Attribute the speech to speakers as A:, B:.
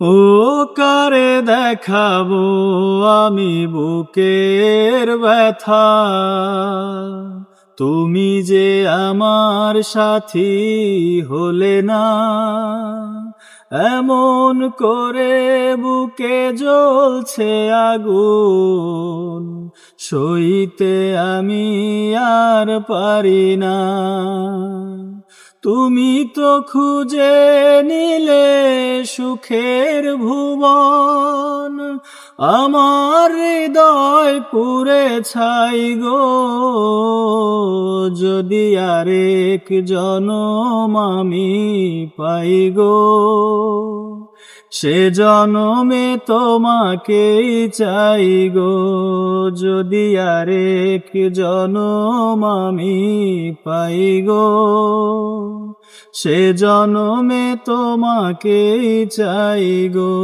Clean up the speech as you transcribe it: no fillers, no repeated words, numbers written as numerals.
A: ও কারে দেখাবো আমি বুকের ব্যথা, তুমি যে আমার সাথী হলে না। এমন করে বুকে জ্বলছে আগুন, সইতে আমি আর পারি না। তুমি তো খুঁজে নিলে সুখের ভুবন, আমার হৃদয় পুড়ে ছাই গো। যদি আরেক জনম আমি পাই গো, সে জনমে তোমাকেই চাই গো। যদি আরেক জনম আমি পাই গো, সে জনমে তোমাকেই চাই গো।